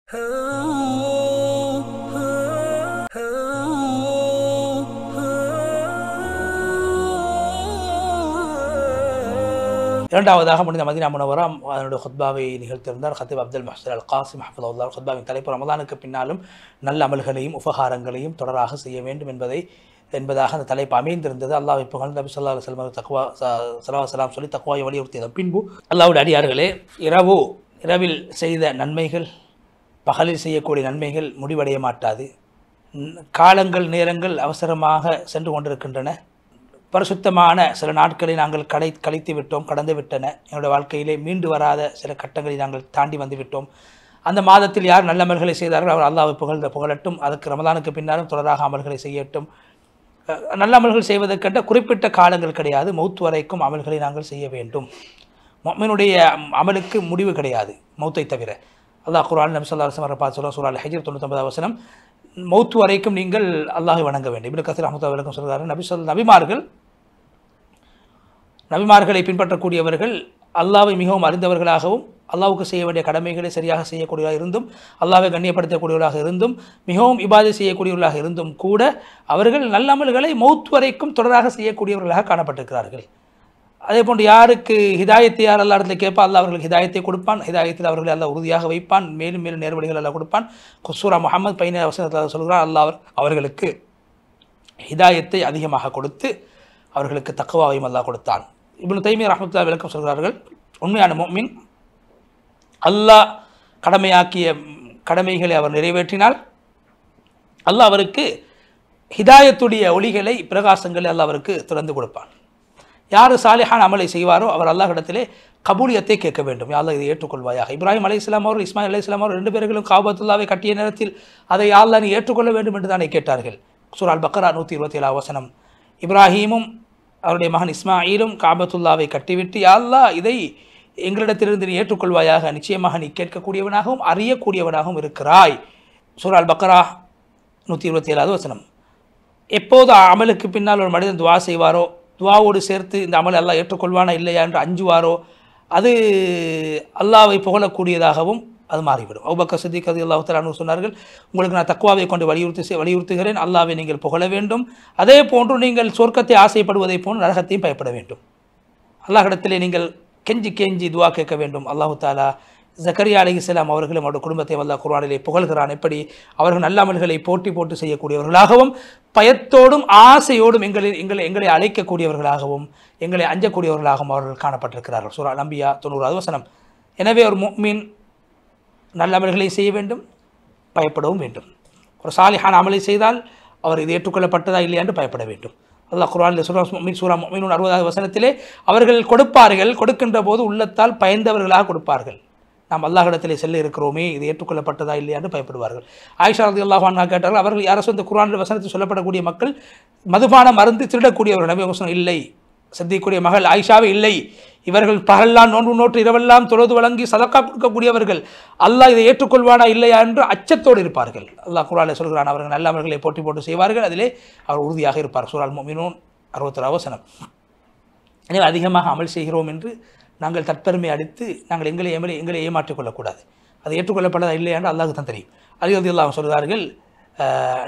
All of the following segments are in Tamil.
இரண்டாவதாக முடிந்த மதீனா முனவரா அதனுடைய ஹுத்பாவை நிகழ்த்தியிருந்தார் ஹத்தீப் அப்துல் முஹ்சின் அல் காசிம் ஹஃபிதஹுல்லாஹ். ஹுத்பாவின் தலைப்பு ரமலானுக்கு பின்னாலும் நல்ல அமல்களையும் உபகாரங்களையும் தொடராக செய்ய வேண்டும் என்பதாக அந்த தலைப்பு அமைந்திருந்தது. அல்லாஹ்வை புகழ்ந்து நபி ஸல்லல்லாஹு அலைஹி வஸல்லம் தக்வா ஸலவாத் சொல்லி தக்வாவை வலியுறுத்தியது. பின்பு அல்லாஹ்வுடைய அடியார்களே, இரவில் செய்த நன்மைகள் பகலில் செய்யக்கூடிய நன்மைகள் முடிவடைய மாட்டாது. காலங்கள் நேரங்கள் அவசரமாக சென்று கொண்டிருக்கின்றன. பரிசுத்தமான சில நாட்களை நாங்கள் கழித்து விட்டோம், கடந்து விட்டன. என்னுடைய வாழ்க்கையிலே மீண்டு வராத சில கட்டங்களை நாங்கள் தாண்டி வந்து விட்டோம். அந்த மாதத்தில் யார் நல்ல அமல்களை செய்தார்கள் அவர் அல்லாஹ்வை புகழட்டும். அதுக்கு ரமலானுக்கு பின்னாலும் தொடராக அமல்களை செய்யட்டும். நல்ல அமல்கள் செய்வதற்கென்ற குறிப்பிட்ட காலங்கள் கிடையாது. மௌத் வரைக்கும் அமல்களை நாங்கள் செய்ய வேண்டும். முஃமினுடைய அமலுக்கு முடிவு கிடையாது மௌத்தை தவிர. அல்லாஹ் குர்ஆன் நபி ஸல்லல்லாஹு அலைஹி வஸல்லம் பார்த்து சூரா அல் ஹஜ்ர் 99வது வசனம், மௌத் வரைக்கும் நீங்கள் அல்லாஹ்வை வணங்க வேண்டும். இப்னு கஸீர் ரஹ்மத்துல்லாஹி சொல்கிறார்கள், நபிமார்களை பின்பற்றக்கூடியவர்கள் அல்லாஹ்வை மிகவும் அறிந்தவர்களாகவும் அல்லாஹ்வுக்கு செய்ய வேண்டிய கடமைகளை சரியாக செய்யக்கூடியவர்களாக இருந்தும் அல்லாஹ்வை கண்ணியப்படுத்தக்கூடியவர்களாக இருந்தும் மிகவும் இபாதத் செய்யக்கூடியவர்களாக இருந்தும் கூட அவர்கள் நல்ல அமல்களை மௌத் வரைக்கும் தொடராக செய்யக்கூடியவர்களாக காணப்பட்டிருக்கிறார்கள். அதே போன்று யாருக்கு ஹிதாயத்தை யார் அல்லாஹ் இடத்துல கேட்பா அல்லாஹ் அவர்களுக்கு ஹிதாயத்தை கொடுப்பான். ஹிதாயத்தில் அவர்களை அல்லாஹ் உறுதியாக வைப்பான். மேலும் மேலும் நேர்வழிகள் அல்லாஹ் கொடுப்பான். சூரா முஹம்மது 17 வசனத்தில் சொல்கிறார், அல்லாஹ் அவர்களுக்கு ஹிதாயத்தை அதிகமாக கொடுத்து அவர்களுக்கு தக்வாவையும் அல்லாஹ் கொடுத்தான். இப்னு தைமிய்யா ரஹ்மத்துல்லாஹி விளக்கம் சொல்கிறார்கள், உண்மையான முஃமின் அல்லாஹ் கடமையாக்கிய கடமைகளை அவர் நிறைவேற்றினால் அல்லாஹ் அவருக்கு ஹிதாயத்துடைய ஒளிகளை பிரகாசங்களை அல்லாஹ் அவருக்கு திறந்து கொடுப்பான். யார் சாலிஹான அமலை செய்வாரோ அவர் அல்லாஹ்விடத்திலே கபூலியத்தை கேட்க வேண்டும். யா அல்லாஹ் இதை ஏற்றுக்கொள்வாயாக. இப்ராஹிம் அலைஹிஸ்ஸலாம் அவர்கள் இஸ்மாயில் அலைஹிஸ்ஸலாம் அவர்கள் 2 பேர்களும் காபத்துல்லாவை கட்டிய நேரத்தில் அதை யா அல்லாஹ் நீ ஏற்றுக்கொள்ள வேண்டும் என்று தானே கேட்டார்கள். சூரா அல் பக்ரா 127 வசனம். இப்ராஹீமும் அவருடைய மகன் இஸ்மாயிலும் காபத்துல்லாவை கட்டிவிட்டு யா அல்லாஹ் இதை எங்களிடத்திலிருந்து நீ ஏற்றுக்கொள்வாயாக, நிச்சயமாக நீ கேட்கக்கூடியவனாகவும் அறியக்கூடியவனாகவும் இருக்கிறாய். சூரா அல் பக்ரா 127 வசனம். எப்போது அமலுக்கு பின்னால் ஒரு மனிதன் துவா செய்வாரோ, துவாவோடு சேர்த்து இந்த அமல் அல்லாஹ் ஏற்றுக்கொள்வானா இல்லையா என்று அஞ்சுவாரோ, அது அல்லாஹ்வை புகழக்கூடியதாகவும் அது மாறிவிடும். அபூபக்கர் சித்திக் ரலியல்லாஹு தஆலா அன்ஹு சொன்னார்கள், உங்களுக்கு நான் தக்வாவை கொண்டு வலியுறுத்துகிறேன், அல்லாஹ்வை நீங்கள் புகழ வேண்டும். அதே போன்று நீங்கள் சொர்க்கத்தை ஆசைப்படுவதை போன்று நரகத்தையும் பயப்பட வேண்டும். அல்லாஹ்விடத்திலே நீங்கள் கெஞ்சி துவா கேட்க வேண்டும். அல்லாஹு தாலா ஜக்கரியா அலைஹிஸ்ஸலாம் அவர்களும் அவருடைய குடும்பத்தையும் அல்லாஹ் குர்ஆனிலே புகழ்கிறான். எப்படி அவர்கள் நல்ல அமல்களை போட்டு செய்யக்கூடியவர்களாகவும் பயத்தோடும் ஆசையோடும் எங்களை அழைக்கக்கூடியவர்களாகவும் எங்களை அஞ்சக்கூடியவர்களாகவும் அவர்கள் காணப்பட்டிருக்கிறார்கள். சூரா அல் அன்பியா 90வது வசனம். எனவே ஒரு முஃமின் நல்ல அமல்களை செய்ய வேண்டும், பயப்படவும் வேண்டும். ஒரு சாலிஹான அமலை செய்தால் அவர் இது ஏற்றுக்கொள்ளப்பட்டதா இல்லையா என்று பயப்பட வேண்டும். அல்லாஹ் குர்ஆனில் சூரா முஃமினூன் 60வது வசனத்திலே அவர்கள் கொடுக்கின்ற போது உள்ளத்தால் பயந்தவர்களாக கொடுப்பார்கள். நாம் அல்லாஹ்விடத்திலே செல்ல இருக்கிறோமே, இது ஏற்றுக்கொள்ளப்பட்டதா இல்லையா என்று பயப்படுவார்கள். ஆயிஷா ரலியல்லாஹு அன்ஹா கேட்டார்கள், அவர்கள் யாரோ இந்த குர்ஆனில் வசனத்தில் சொல்லப்படக்கூடிய மக்கள் மதுபானம் மருந்து திருடக்கூடியவர்கள். நபி அவங்க இல்லை, சித்திக்குரிய மகள் ஆயிஷாவே இல்லை, இவர்கள் பகலெல்லாம் நோன்பு நோற்று இரவெல்லாம் தொழுது வழங்கி சதக்கா கொடுக்கக்கூடியவர்கள். அல்லாஹ் இதை ஏற்றுக்கொள்வானா இல்லையா என்று அச்சத்தோடு இருப்பார்கள். அல்லாஹ் குர்ஆனில் சொல்கிறான், அவர்கள் நல்ல அமல்களை போட்டு செய்வார்கள், அதிலே அவர் உறுதியாக இருப்பார். சூரா அல் முஃமினூன் 61வது வசனம். எனவே அதிகமாக அமல் செய்கிறோம் என்று நாங்கள் தற்பெருமை அடித்து நாங்கள் எங்களை ஏமாற்றிக் கொள்ளக்கூடாது. அது ஏற்றுக்கொள்ளப்பட்டதா இல்லையா என்று அல்லாஹ்வுக்கு தான் தெரியும். அலி ரலியல்லாஹு சொல்கிறார்கள்,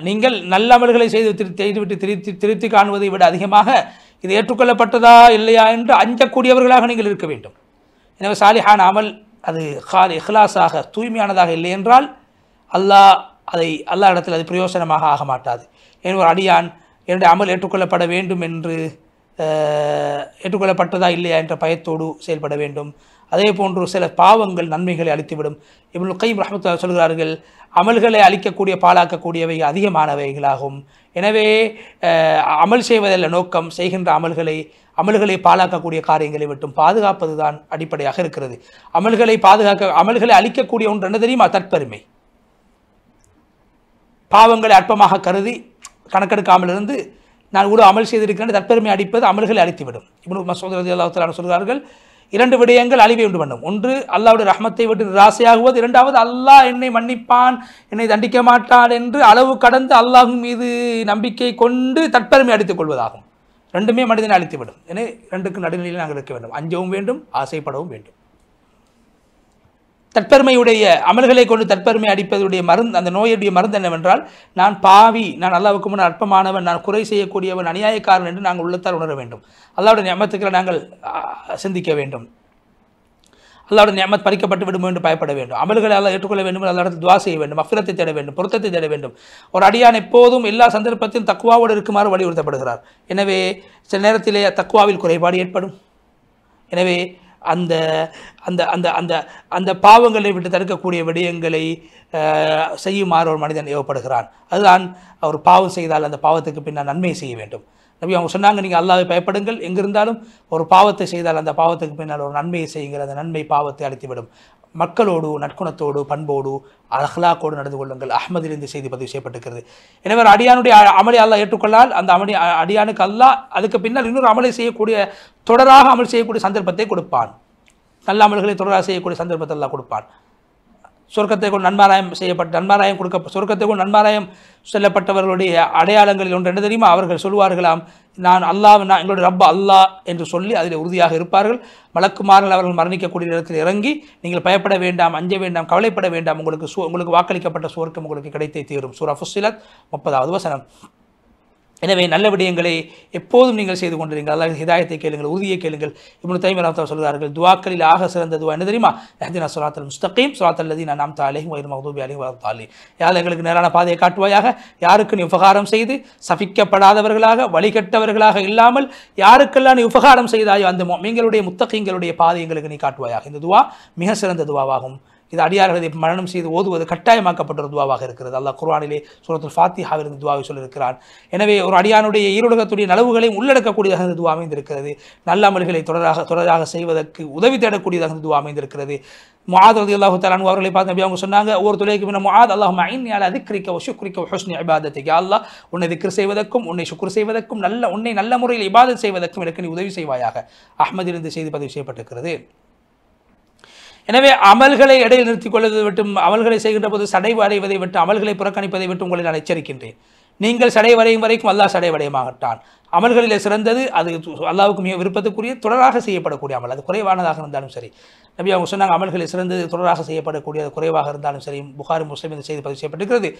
நீங்கள் நல்ல அமல்களை செய்துவிட்டு திருத்தி காணுவதை விட அதிகமாக இது ஏற்றுக்கொள்ளப்பட்டதா இல்லையா என்று அஞ்சக்கூடியவர்களாக நீங்கள் இருக்க வேண்டும். எனவே சாலிஹான அமல் அது இஹ்லாஸாக தூய்மையானதாக இல்லை என்றால் அல்லாஹ் இடத்தில் அது பிரயோசனமாக ஆக மாட்டாது. ஒரு அடியான் என்னுடைய அமல் ஏற்றுக்கொள்ளப்பட வேண்டும் என்று ஏற்றுக்கொள்ளப்பட்டதா இல்லையா என்ற பயத்தோடு செயல்பட வேண்டும். அதே போன்று சில பாவங்கள் நன்மைகளை அளித்துவிடும். இப்னு கய்யிம் ரஹ்மத்துல்லாஹி சொல்கிறார்கள், அமல்களை அளிக்கக்கூடிய பாழாக்கக்கூடியவை அதிகமானவைகளாகும். எனவே அமல் செய்வதல்ல நோக்கம், செய்கின்ற அமல்களை பாழாக்கக்கூடிய காரியங்களை விட்டும் பாதுகாப்பது தான் அடிப்படையாக இருக்கிறது. அமல்களை அளிக்கக்கூடிய ஒன்று என்ன தெரியுமா? தற்பெருமை. பாவங்களை அற்பமாக கருதி கணக்கெடுக்காமல் இருந்து நான் ஒரு அமல் செய்திருக்கிறேன் தற்பெருமை அடிப்பது அமல்களை அளித்துவிடும். இப்னு மஸ்ஊத் ரலியல்லாஹு தஆலா சொல்கிறார்கள், 2 விடயங்கள் அழிவை உண்டு பண்ணும். ஒன்று அல்லாஹ்வுடைய ரஹ்மத்தை விட்டு நிராசையாகுவது, இரண்டாவது அல்லாஹ் என்னை மன்னிப்பான், என்னை தண்டிக்க மாட்டான் என்று அளவு கடந்து அல்லாஹ்வின் மீது நம்பிக்கை கொண்டு தற்பெருமை அடித்துக் கொள்வதாகும். ரெண்டுமே மனிதனை அழித்துவிடும். எனவே 2க்கு நடுநிலையில் நாங்கள் இருக்க வேண்டும். அஞ்சவும் வேண்டும், ஆசைப்படவும் வேண்டும். தற்பெருமையுடைய அமல்களை கொண்டு தற்பெருமை அடிப்பதுடைய மருந்து, அந்த நோயுடைய மருந்து என்னவென்றால், நான் பாவி, நான் அல்லாஹ்வுக்கு முன் அற்பமானவன், நான் குறை செய்யக்கூடியவன், அநியாயக்காரன் என்று நாங்கள் உள்ளத்தால் உணர வேண்டும். அல்லாஹ்வுடைய நியமத்துக்களை நாங்கள் சிந்திக்க வேண்டும். அல்லாஹ்வுடைய நியமத் பறிக்கப்பட்டு விடுமோ என்று பயப்பட வேண்டும். அமல்களை அல்லாஹ் ஏற்றுக்கொள்ள வேண்டும், அல்லாஹ்விடத்தில் துஆ செய்ய வேண்டும், மஃபிரத்தை தேட வேண்டும், பொருத்தத்தை தேட வேண்டும். ஒரு அடியான் எப்போதும் எல்லா சந்தர்ப்பத்திலும் தக்வாவோடு இருக்குமாறு வலியுறுத்தப்படுகிறார். எனவே சில நேரத்திலே தக்வாவில் குறைபாடு ஏற்படும். எனவே அந்த அந்த அந்த அந்த அந்த பாவங்களை விட்டு தடுக்கக்கூடிய விடயங்களை செய்யுமாறு ஒரு மனிதன் ஏவப்படுகிறான். அதுதான் அவர் பாவம் செய்தால் அந்த பாவத்துக்கு பின்னால் நன்மை செய்ய வேண்டும். நபி அவங்க சொன்னாங்க, நீங்கள் அல்லாஹ்வை பயப்படுங்கள், எங்கிருந்தாலும் ஒரு பாவத்தை செய்தால் அந்த பாவத்துக்கு பின்னால் ஒரு நன்மையை செய்யுங்கள், அந்த நன்மை பாவத்தை அழித்துவிடும். மக்களோடு நற்குணத்தோடு பண்போடு அஹ்லாக்கோடு நடந்து கொள்ளுங்கள். அஹ்மதில் இந்த செய்தி பதிவு செய்யப்பட்டிருக்கிறது. எனவே அடியானுடைய அமலை அல்லாஹ் ஏற்றுக்கொள்ளால் அந்த அடியானுக்கு அல்லாஹ் அதுக்கு பின்னால் இன்னொரு அமலை செய்யக்கூடிய, தொடராக அமல் செய்யக்கூடிய சந்தர்ப்பத்தை கொடுப்பான். நல்ல அமல்களை தொடராக செய்யக்கூடிய சந்தர்ப்பத்தை அல்லாஹ் கொடுப்பான். சொர்க்கத்தை கொண்டு சொர்க்கத்தை கொண்டு நன்மாராயம் செல்லப்பட்டவர்களுடைய அடையாளங்களில் ஒன்று என்ன தெரியுமா? அவர்கள் சொல்வார்களாம், நான் எங்களுடைய ரப்ப அல்லாஹ் என்று சொல்லி அதில் உறுதியாக இருப்பார்கள். மலக்குமார்கள் அவர்கள் மரணிக்கக்கூடிய இடத்தில் இறங்கி, நீங்கள் பயப்பட வேண்டாம், அஞ்ச வேண்டாம், கவலைப்பட வேண்டாம், உங்களுக்கு வாக்களிக்கப்பட்ட சுவர்க்கம் உங்களுக்கு கிடைத்தே தீரும். சூரா ஃபுஸ்ஸிலத் 30வது வசனம். எனவே நல்ல விடயங்களை எப்போதும் நீங்கள் செய்து கொண்டிருங்கள். அல்லாஹ் ஹிதாயத்தை கேளுங்கள், உறுதியை கேளுங்கள். இப்னு தைமிய்யா ரஹ்மத்துல்லாஹி சொல்கிறார்கள், துஆக்களில் ஆக சிறந்த துஆ என்ன தெரியுமா? இஹ்தினா ஸிராத்தல் முஸ்தகீம் ஸிராத்தல் லதீன அன்அம்த அலைஹிம் கய்ரில் மக்தூபி அலைஹிம் வலத்தாலின். யா எங்களுக்கு நேரான பாதையை காட்டுவாயாக, யாருக்கு நீ உபகாரம் செய்து சபிக்கப்படாதவர்களாக வழிகட்டவர்களாக இல்லாமல் யாருக்கெல்லாம் நீ உபகாரம் செய்தாயோ அந்த முஃமின்களுடைய முத்தகீங்களுடைய பாதை எங்களுக்கு நீ காட்டுவாயாக. இந்த துஆ மிக சிறந்த துஆவாகும். இது அடியார்களை மரணம் செய்து ஓதுவது கட்டாயமாக்கப்பட்ட ஒரு துவாவாக இருக்கிறது. அல்லாஹ் குர்ஆனிலே சூரத்துல் ஃபாத்திஹாவில் இந்த துவாவை சொல்லியிருக்கிறான். எனவே ஒரு அடியானுடைய ஈருலகத்துடைய நலவுகளையும் உள்ளடக்கக்கூடியதாக இந்த துவா அமைந்திருக்கிறது. நல்ல அமல்களை தொடராக செய்வதற்கு உதவி தேடக்கூடியதாக இந்த துவா அமைந்திருக்கிறது. முஆத் ரலியல்லாஹு தஆலா அன்ஹு அவர்களை பார்த்து நபி அவங்க சொன்னாங்க, ஒவ்வொரு தொழுகைக்கு பின்னர் முஆத் அல்லாஹும்ம அஇன்னி அலா திக்ரிக வ ஷுக்ரிக வ ஹுஸ்னி இபாதத்திக, யா அல்லாஹ் உன்னை திக்ர் செய்வதற்கும் உன்னை ஷுக்ர் செய்வதற்கும் உன்னை நல்ல முறையில் இபாதத் செய்வதற்கும் எனக்கு நீ உதவி செய்வாயாக. அஹ்மதில் இந்த செய்தி பதிவு செய்யப்பட்டிருக்கிறது. எனவே அமல்களை இடையில் நிறுத்திக் கொள்வதை விட்டு, அமல்களை செய்கின்ற போது சடைவு அடைவதை விட்டு, அமல்களை புறக்கணிப்பதை விட்டு உங்களை நான் எச்சரிக்கின்றேன். நீங்கள் சடைவடையும் வரைக்கும் அல்லாஹ் சடைவடைய மாட்டான். அமல்களில் சிறந்தது அது அல்லாஹ்வுக்கு மிக விருப்பத்துக்குரிய தொடராக செய்யப்படக்கூடிய அமல், அது குறைவானதாக இருந்தாலும் சரி. நபி அவங்க சொன்னாங்க, அமல்களில் சிறந்தது தொடராக செய்யப்படக்கூடிய, அது குறைவாக இருந்தாலும் சரி. புகாரி முஸ்லிம் இந்த செய்தி பதிவு செய்யப்பட்டிருக்கிறது.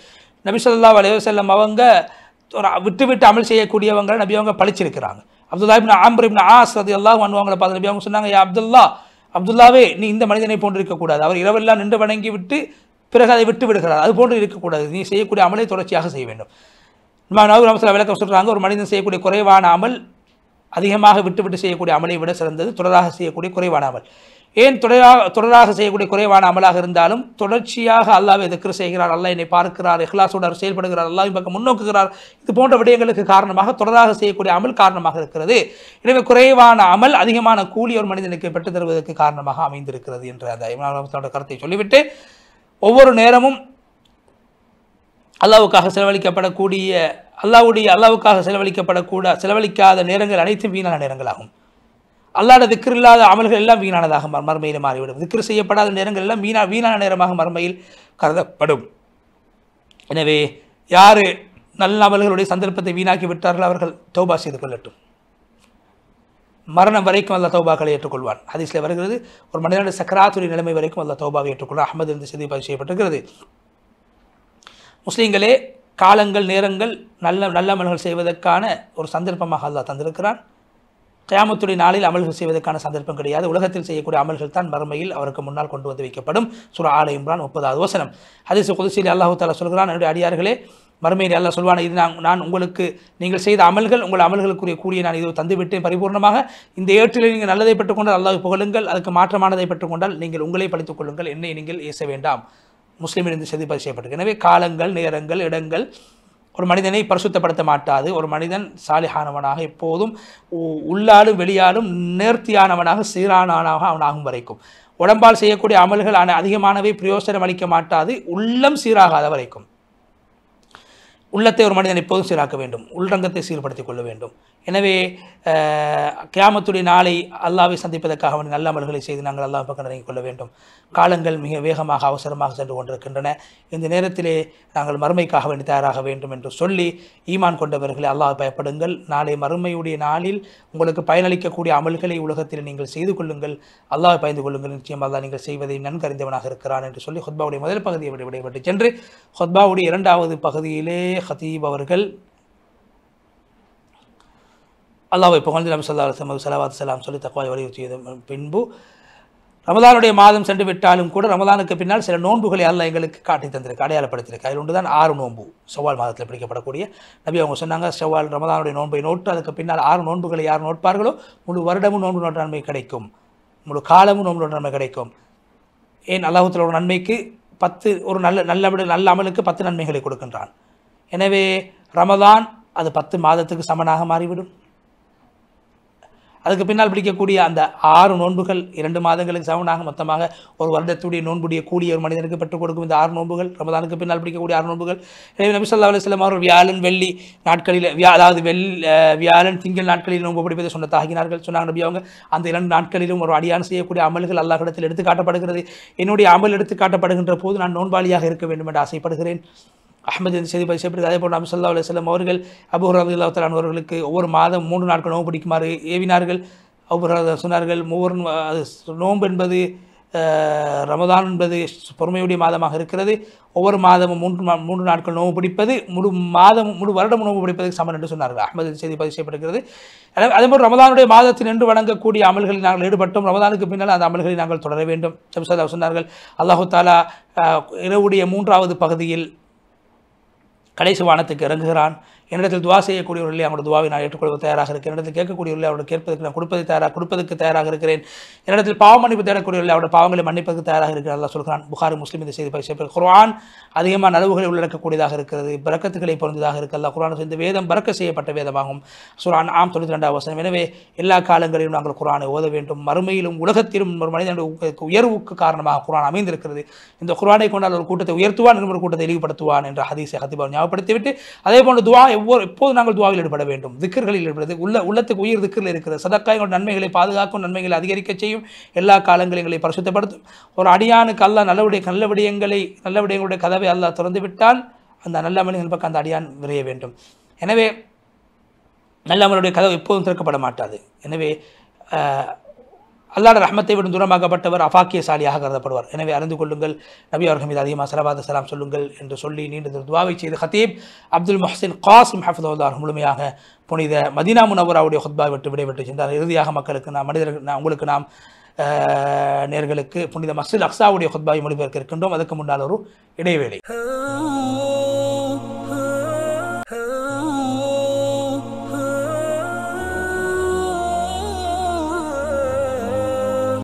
நபி ஸல்லல்லாஹு அலைஹி வஸல்லம் அவங்க விட்டு அமல் செய்யக்கூடியவங்க நபி அவங்க பழிச்சிருக்கிறாங்க. அப்துல்லா இப்னு ஆம்ர் இப்னு ஆஸ் ரலியல்லாஹு அன்ஹு அவங்களை பார்த்து நபி அவங்க சொன்னாங்க, யா அப்துல்லாவே, நீ இந்த மனிதனை போன்று இருக்கக்கூடாது. அவர் இரவெல்லாம் நின்று வணங்கி விட்டு பிறகு அதை விட்டு விடுகிறார். அது போன்று இருக்கக்கூடாது. நீ செய்யக்கூடிய அமலை தொடர்ச்சியாக செய்ய வேண்டும். நபி ரஹ்மத்துல்லாஹி விளக்கம் சொல்கிறாங்க, ஒரு மனிதன் செய்யக்கூடிய குறைவான அமல் அதிகமாக விட்டு செய்யக்கூடிய அமலை விட சிறந்தது தொடராக செய்யக்கூடிய குறைவான அமல். ஏன் தொடராக செய்யக்கூடிய குறைவான அமலாக இருந்தாலும் தொடர்ச்சியாக அல்லாஹ்வை திக்ர் செய்கிறார், அல்லாஹ் என்னை பார்க்கிறார், இஹ்லாஸோடு செயல்படுகிறார், அல்லாஹ்வின் பக்கம் முன்னோக்குகிறார், இது போன்ற விடயங்களுக்கு காரணமாக தொடராக செய்யக்கூடிய அமல் காரணமாக இருக்கிறது. எனவே குறைவான அமல் அதிகமான கூலி ஒரு மனிதனுக்கு பெற்றுத் தருவதற்கு காரணமாக அமைந்திருக்கிறது என்ற அந்த இமாம் கருத்தை சொல்லிவிட்டு, ஒவ்வொரு நேரமும் அல்லாஹ்வுக்காக செலவழிக்காத நேரங்கள் அனைத்தும் வீணான நேரங்களாகும். அல்லாஹ்வுடைய திக்ர் இல்லாத அமல்கள் எல்லாம் வீணானதாக மறுமையில் மாறிவிடும். திக்ர் செய்யப்படாத நேரங்கள் எல்லாம் வீணான நேரமாக மறுமையில் கருதப்படும். எனவே யார் நல்ல அமல்களுடைய சந்தர்ப்பத்தை வீணாக்கி விட்டார்கள் அவர்கள் தௌபா செய்து கொள்ளட்டும். மரணம் வரைக்கும் அல்லாஹ் தௌபாக்களை ஏற்றுக்கொள்வான். ஹதீஸில் வருகிறது, ஒரு மனிதனுடைய சக்கராத்துடைய நிலைமை வரைக்கும் அல்லாஹ் தௌபாவை ஏற்றுக்கொள்வான். அஹ்மது இந்த செய்தி பதிவு செய்யப்பட்டிருக்கிறது. முஸ்லீம்களே, காலங்கள் நேரங்கள் நல்ல அமல்கள் செய்வதற்கான ஒரு சந்தர்ப்பமாக அல்லாஹ் தந்திருக்கிறான். கியாமத்துடைய நாளில் அமல்கள் செய்வதற்கான சந்தர்ப்பம் கிடையாது. உலகத்தில் செய்யக்கூடிய அமல்கள் தான் மறுமையில் அவருக்கு முன்னால் கொண்டு வந்து வைக்கப்படும். சூரா ஆல இம்ரான் 30வது வசனம். ஹதீஸ் குதுஸில் அல்லாஹ் தஆலா சொல்கிறான், என்னுடைய அடியார்களே, மறுமையில் அல்லாஹ் சொல்வான், இது நான் உங்களுக்கு நீங்கள் செய்த அமல்கள், உங்கள் அமல்களுக்குரிய கூலியை நான் இது தந்துவிட்டேன் பரிபூர்ணமாக. இந்த ஏற்றில் நீங்கள் நல்லதை பெற்றுக்கொண்டால் அல்லாஹ் புகழுங்கள், அதுக்கு மாற்றமானதை பெற்றுக்கொண்டால் நீங்கள் உங்களை பழித்துக் கொள்ளுங்கள், என்னை நீங்கள் ஏச வேண்டாம். முஸ்லிமில் இருந்து செய்தி பதிவு செய்யப்பட்டிருக்கு. எனவே காலங்கள் நேரங்கள் இடங்கள் ஒரு மனிதனை பரிசுத்தப்படுத்த மாட்டாது. ஒரு மனிதன் சாலிஹானவனாக எப்போதும் உள்ளாலும் வெளியாலும் நேர்த்தியானவனாக சீரானவனாக அவனாகும் வரைக்கும், உடம்பால் செய்யக்கூடிய அமல்கள் அதிகமானவை பிரயோசனம் அளிக்க மாட்டாது, உள்ளம் சீராகாத வரைக்கும். உள்ளத்தை ஒரு மனிதன் எப்போதும் சீராக்க வேண்டும், உள்ரங்கத்தை சீர்படுத்திக் கொள்ள வேண்டும். எனவே கியாமத்துடைய நாளை அல்லாஹ்வை சந்திப்பதற்காக வேண்டிய நல்ல அமல்களை செய்து நாங்கள் அல்லாஹ் பக்கம் இறங்கிக் கொள்ள வேண்டும். காலங்கள் மிக வேகமாக அவசரமாக சென்று கொண்டிருக்கின்றன. இந்த நேரத்திலே நாங்கள் மறுமைக்காக வேண்டி தயாராக வேண்டும் என்று சொல்லி, ஈமான் கொண்டவர்களை அல்லாஹ் பயப்படுங்கள். நாளை மறுமையுடைய நாளில் உங்களுக்கு பயனளிக்கக்கூடிய அமல்களை உலகத்தில் நீங்கள் செய்து கொள்ளுங்கள். அல்லாஹ் பயந்து கொள்ளுங்கள். நிச்சயம் அல்லாஹ் நீங்கள் செய்வதை நன்கறிந்தவனாக இருக்கிறான் என்று சொல்லி ஹுத்பாவுடைய முதல் பகுதியை விடைபெற்று சென்று ஹுத்பாவுடைய இரண்டாவது பகுதியிலே ஹதீப் அவர்கள் அல்லாஹ்வை புகழ்ந்து நபி ஸல்லல்லாஹு அலைஹி வஸல்லம் ஸலவாத் ஸலாம் சொல்லி தக்வாவை வலியுறுத்தியது பின்பு, ரமதானுடைய மாதம் சென்று விட்டாலும் கூட ரமதானுக்கு பின்னால் சில நோன்புகளை அல்லாஹ் எங்களுக்கு காட்டி தந்திருக்கு, அடையாளப்படுத்தியிருக்கு. அதில் ஒன்று தான் 6 நோன்பு ஷவ்வால் மாதத்தில் பிடிக்கப்படக்கூடிய. நபி அவங்க சொன்னாங்க, ஷவ்வால் ரமதானுடைய நோன்பை நோட்டு அதுக்கு பின்னால் 6 நோன்புகளை யார் நோட்பார்களோ முழு வருடமும் நோன்பு நோட்ட நன்மை கிடைக்கும், முழு காலமும் நோன்பு நோட்ட நன்மை கிடைக்கும். ஏன் அல்லாஹ்வுத்தாலா ஒரு நன்மைக்கு 10 ஒரு நல்ல அமலுக்கு 10 நன்மைகளை கொடுக்கின்றான். எனவே ரமதான் அது 10 மாதத்துக்கு சமனாக மாறிவிடும். அதுக்கு பின்னால் பிடிக்கக்கூடிய அந்த 6 நோன்புகள் 2 மாதங்களுக்கு சமனாக மொத்தமாக ஒரு வருடத்துடைய நோன்புடைய கூடிய ஒரு மனிதனுக்கு பெற்றுக் கொடுக்கும். இந்த 6 நோன்புகள் ரமதானுக்கு பின்னால் பிடிக்கக்கூடிய 6 நோன்புகள். எனவே நபி ஸல்லல்லாஹு அலைஹி வஸல்லம் அவர்கள் வியாழன் வெள்ளி நாட்களில் அதாவது வியாழன் திங்கள் நாட்களில் நோன்பு பிடிப்பதை சொன்னதாகினார்கள். சொன்னாங்க நபி அவங்க, அந்த 2 நாட்களிலும் ஒரு அடியான் செய்யக்கூடிய அமல்கள் அல்லாஹ்விடத்தில் எடுத்து காட்டப்படுகிறது. என்னுடைய அமல் எடுத்து காட்டப்படுகின்ற போது நான் நோன்பாளியாக இருக்க வேண்டும் என்று ஆசைப்படுகிறேன். அஹ்மது இந்த செய்தி பதிவு. அதே போல் நபி ஸல்லல்லாஹு அலைஹி வஸல்லம் அவர்கள் அபூ ஹுரைரா ரலியல்லாஹு தஆலா அவர்களுக்கு ஒவ்வொரு மாதம் 3 நாட்கள் நோன்பு பிடிக்குமாறு ஏவினார்கள். அபூ ஹுரைரா சொன்னார்கள், நோன்பு என்பது ரமதான் என்பது பொறுமையுடைய மாதமாக இருக்கிறது. ஒவ்வொரு மாதமும் 3 நாட்கள் நோன்பு பிடிப்பது முழு வருடம் நோன்பு பிடிப்பதற்கு சமன் என்று சொன்னார்கள். அஹ்மது செய்தி பதிவு செய்யப்படுகிறது. அதேபோல் ரமதானுடைய மாதத்தில் நின்று வணங்கக்கூடிய அமல்களில் நாங்கள் ஈடுபட்டோம். ரமதானுக்கு பின்னால் அந்த அமல்களை நாங்கள் தொடர வேண்டும். சொன்னார்கள், அல்லாஹு தாலா இரவுடைய 3வது பகுதியில் கடைசி வானத்துக்கு இறங்குகிறான். என்னிடத்தில் துவா செய்யக்கூடியவர்களே அவருடைய துவாவை நான் ஏற்றுக்கொள்வது தயாராக இருக்கிறேன். என்னிடத்தில் கேட்கக்கூடியவர்களே அவருடைய கேட்பதற்கு நான் கொடுப்பதற்கு தயாராக இருக்கிறேன். என்னிடத்தில் பாவ மன்னிப்பு தேடக்கூடியவர்களே அவருடைய பாவங்களை மன்னிப்பதற்கு தயாராக இருக்கிறேன். அல்லாஹ் சொல்கிறான். புகாரி முஸ்லிம் இந்த செய்தி பதிவு. குர்ஆன் அதிகமாக நலவுகளை உள்ளடக்கக்கூடியதாக இருக்கிறது, பரக்கத்துக்களை பொருந்ததாக இருக்குது. அல்லாஹ் குர்ஆன் இந்த வேதம் பரக்க செய்யப்பட்ட வேதமாகும். சூரா அன்ஆம் 92வது வசனம். எனவே எல்லா காலங்களிலும் நாங்கள் குர்ஆனை ஓத வேண்டும். மறுமையிலும் உலகத்திலும் ஒரு மனிதனுடைய உயர்வுக்கு காரணமாக குர்ஆன் அமைந்திருக்கிறது. இந்த குர்ஆனை கொண்டால் ஒரு கூட்டத்தை உயர்த்துவான், இன்னொரு கூட்டத்தை இழிவுபடுத்துவான் என்ற ஹதீஸை ஹதீப் ஞாபகப்படுத்திவிட்டு, அதே போன்று துவா எப்போது நாங்கள் துவாவில் ஈடுபட வேண்டும், திக்ர்களில் ஈடுபடுறது. உள்ளத்துக்கு உயிர் திக்ரில் இருக்கிறது. சதக்கா எங்களுடைய நன்மைகளை பாதுகாக்கும், நன்மைகளை அதிகரிக்க செய்யும், எல்லா காலங்களையும் எங்களை பரிசுத்தப்படுத்தும். ஒரு அடியானுக்கு அல்லாஹ் நல்ல விடயங்களுடைய கதவை அல்லாஹ் திறந்து விட்டால் அந்த நல்ல அமல்கள் பக்கம் அந்த அடியான் விரைய வேண்டும். எனவே நல்ல அமலுடைய கதவு எப்போதும் திறக்கப்பட மாட்டாது. எனவே அல்லாஹ்வுடைய ரஹ்மத்தை விட தூரமாக்கப்பட்டவர் அபாக்கியசாலியாக கருதப்படுவார். எனவே அறிந்து கொள்ளுங்கள், நபி அவர்கள் மீது அதிகமாக ஸலவாத் ஸலாம் சொல்லுங்கள் என்று சொல்லி நீண்ட துஆவை செய்து ஹதீப் அப்துல் முஹ்சின் காசிம் ஹஃபிதஹுல்லாஹ் முழுமையாக புனித மதீனா முனவ்வராவுடைய ஹுத்பாவை விட்டு சென்றார். இறுதியாக மக்களுக்கு உங்களுக்கு நேர்களுக்கு புனித மஸ்ஜித் அக்ஸாவுடைய ஹுத்பாவை மொழிபெயர்க்க இருக்கின்றோம். அதுக்கு முன்னால் ஒரு இடைவேளை.